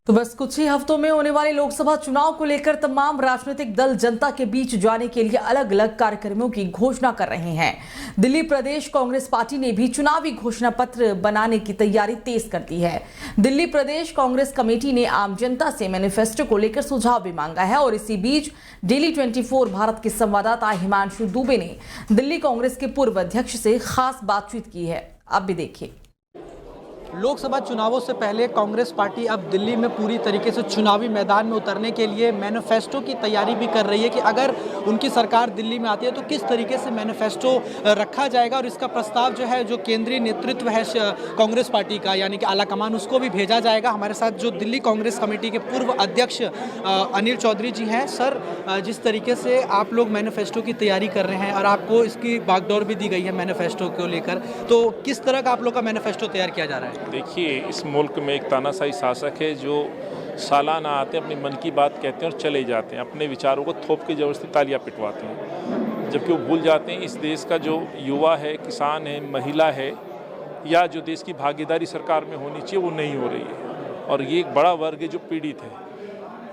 तो बस कुछ ही हफ्तों में होने वाले लोकसभा चुनाव को लेकर तमाम राजनीतिक दल जनता के बीच जाने के लिए अलग अलग कार्यक्रमों की घोषणा कर रहे हैं। दिल्ली प्रदेश कांग्रेस पार्टी ने भी चुनावी घोषणा पत्र बनाने की तैयारी तेज कर दी है। दिल्ली प्रदेश कांग्रेस कमेटी ने आम जनता से मैनिफेस्टो को लेकर सुझाव भी मांगा है और इसी बीच डेली 24 भारत के संवाददाता हिमांशु दुबे ने दिल्ली कांग्रेस के पूर्व अध्यक्ष से खास बातचीत की है। आप भी देखिए। लोकसभा चुनावों से पहले कांग्रेस पार्टी अब दिल्ली में पूरी तरीके से चुनावी मैदान में उतरने के लिए मैनिफेस्टो की तैयारी भी कर रही है कि अगर उनकी सरकार दिल्ली में आती है तो किस तरीके से मैनिफेस्टो रखा जाएगा और इसका प्रस्ताव जो है जो केंद्रीय नेतृत्व है कांग्रेस पार्टी का यानी कि आला कमान उसको भी भेजा जाएगा। हमारे साथ जो दिल्ली कांग्रेस कमेटी के पूर्व अध्यक्ष अनिल चौधरी जी हैं। सर, जिस तरीके से आप लोग मैनिफेस्टो की तैयारी कर रहे हैं और आपको इसकी बागडोर भी दी गई है मैनिफेस्टो को लेकर, तो किस तरह का आप लोग का मैनिफेस्टो तैयार किया जा रहा है? देखिए, इस मुल्क में एक तानाशाही शासक है जो सालाना आते हैं, अपनी मन की बात कहते हैं और चले जाते हैं, अपने विचारों को थोप के ज़बरदस्ती तालियां पिटवाते हैं, जबकि वो भूल जाते हैं इस देश का जो युवा है, किसान है, महिला है या जो देश की भागीदारी सरकार में होनी चाहिए वो नहीं हो रही है। और ये एक बड़ा वर्ग है जो पीड़ित है,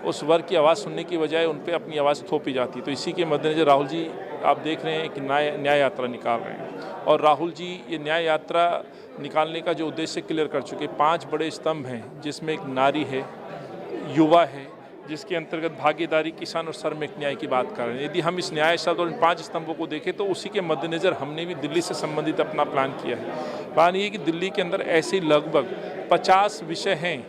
उस वर्ग की आवाज़ सुनने की बजाय उन पर अपनी आवाज़ थोपी जाती है। तो इसी के मद्देनजर राहुल जी आप देख रहे हैं कि न्याय यात्रा निकाल रहे हैं और राहुल जी ये न्याय यात्रा निकालने का जो उद्देश्य क्लियर कर चुके। 5 बड़े स्तंभ हैं जिसमें एक नारी है, युवा है, जिसके अंतर्गत भागीदारी, किसान और श्रमिक न्याय की बात कर रहे हैं। यदि हम इस न्याय शब्द और इन 5 स्तंभों को देखें तो उसी के मद्देनज़र हमने भी दिल्ली से संबंधित अपना प्लान किया है। प्लान ये कि दिल्ली के अंदर ऐसे लगभग 50 विषय हैं,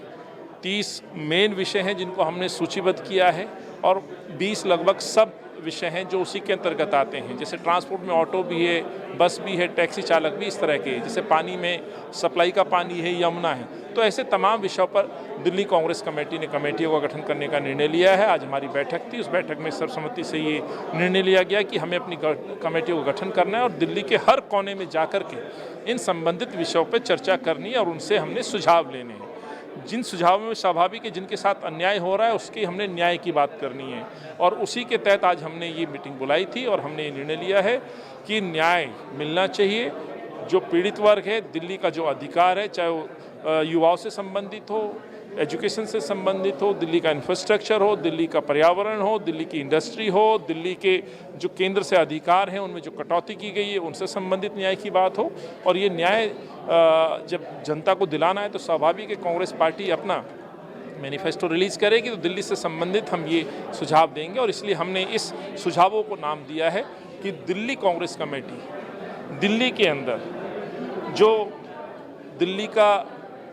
30 मेन विषय हैं जिनको हमने सूचीबद्ध किया है और 20 लगभग सब विषय हैं जो उसी के अंतर्गत आते हैं। जैसे ट्रांसपोर्ट में ऑटो भी है, बस भी है, टैक्सी चालक भी, इस तरह के। जैसे पानी में सप्लाई का पानी है, यमुना है। तो ऐसे तमाम विषयों पर दिल्ली कांग्रेस कमेटी ने कमेटियों का गठन करने का निर्णय लिया है। आज हमारी बैठक थी, उस बैठक में सर्वसम्मति से ये निर्णय लिया गया कि हमें अपनी कमेटियों का गठन करना है और दिल्ली के हर कोने में जाकर के इन संबंधित विषयों पर चर्चा करनी है और उनसे हमने सुझाव लेने हैं। जिन सुझावों में स्वाभाविक है जिनके साथ अन्याय हो रहा है उसकी हमने न्याय की बात करनी है और उसी के तहत आज हमने ये मीटिंग बुलाई थी और हमने ये निर्णय लिया है कि न्याय मिलना चाहिए। जो पीड़ित वर्ग है, दिल्ली का जो अधिकार है, चाहे वो युवाओं से संबंधित हो, एजुकेशन से संबंधित हो, दिल्ली का इंफ्रास्ट्रक्चर हो, दिल्ली का पर्यावरण हो, दिल्ली की इंडस्ट्री हो, दिल्ली के जो केंद्र से अधिकार हैं उनमें जो कटौती की गई है उनसे संबंधित न्याय की बात हो। और ये न्याय जब जनता को दिलाना है तो स्वाभाविक है कांग्रेस पार्टी अपना मैनिफेस्टो रिलीज़ करेगी तो दिल्ली से संबंधित हम ये सुझाव देंगे और इसलिए हमने इस सुझावों को नाम दिया है कि दिल्ली कांग्रेस कमेटी दिल्ली के अंदर जो दिल्ली का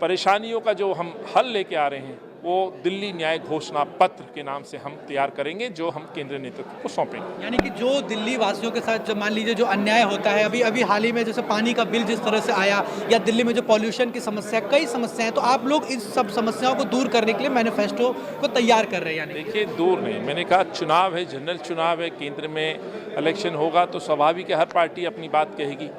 परेशानियों का जो हम हल लेके आ रहे हैं वो दिल्ली न्याय घोषणा पत्र के नाम से हम तैयार करेंगे, जो हम केंद्रीय नेतृत्व को सौंपेंगे। यानी कि जो दिल्ली वासियों के साथ जब मान लीजिए जो अन्याय होता है, अभी हाल ही में जैसे पानी का बिल जिस तरह से आया या दिल्ली में जो पॉल्यूशन की समस्या, कई समस्याएं, तो आप लोग इस सब समस्याओं को दूर करने के लिए मैनिफेस्टो को तैयार कर रहे हैं? यानी देखिए, दूर नहीं, मैंने कहा चुनाव है, जनरल चुनाव है, केंद्र में इलेक्शन होगा तो स्वाभाविक है हर पार्टी अपनी बात कहेगी।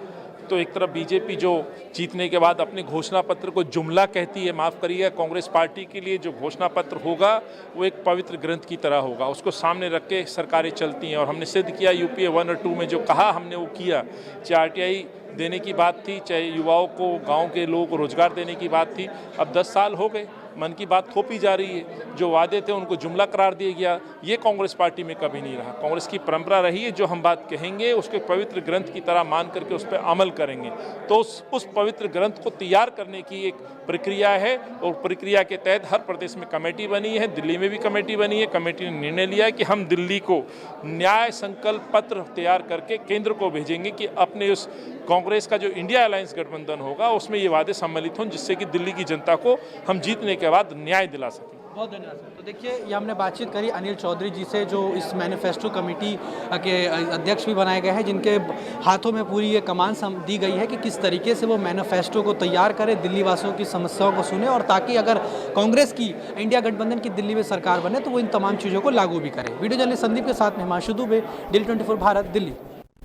तो एक तरफ बीजेपी जो जीतने के बाद अपने घोषणा पत्र को जुमला कहती है, माफ़ करिएगा, कांग्रेस पार्टी के लिए जो घोषणा पत्र होगा वो एक पवित्र ग्रंथ की तरह होगा। उसको सामने रख के सरकारें चलती हैं और हमने सिद्ध किया यूपीए 1 और 2 में जो कहा हमने वो किया। चाहे आरटीआई देने की बात थी, चाहे युवाओं को, गाँव के लोगों को रोजगार देने की बात थी। अब 10 साल हो गए, मन की बात थोपी जा रही है, जो वादे थे उनको जुमला करार दिया गया। ये कांग्रेस पार्टी में कभी नहीं रहा। कांग्रेस की परंपरा रही है जो हम बात कहेंगे उसके पवित्र ग्रंथ की तरह मान करके उस पर अमल करेंगे। तो उस पवित्र ग्रंथ को तैयार करने की एक प्रक्रिया है और प्रक्रिया के तहत हर प्रदेश में कमेटी बनी है, दिल्ली में भी कमेटी बनी है। कमेटी ने निर्णय लिया है कि हम दिल्ली को न्याय संकल्प पत्र तैयार करके केंद्र को भेजेंगे कि अपने उस कांग्रेस का जो इंडिया अलायंस गठबंधन होगा उसमें ये वादे सम्मिलित हों जिससे कि दिल्ली की जनता को हम जीतने के बाद न्याय दिला सकें। बहुत धन्यवाद सर। तो देखिए, ये हमने बातचीत करी अनिल चौधरी जी से जो इस मैनिफेस्टो कमेटी के अध्यक्ष भी बनाए गए हैं, जिनके हाथों में पूरी ये कमान दी गई है कि किस तरीके से वो मैनिफेस्टो को तैयार करें, दिल्ली वासियों की समस्याओं को सुने और ताकि अगर कांग्रेस की इंडिया गठबंधन की दिल्ली में सरकार बने तो वो इन तमाम चीज़ों को लागू भी करें। वीडियो जर्नलिस्ट संदीप के साथ में हिमांशु दुबे, डेली 24 भारत, दिल्ली।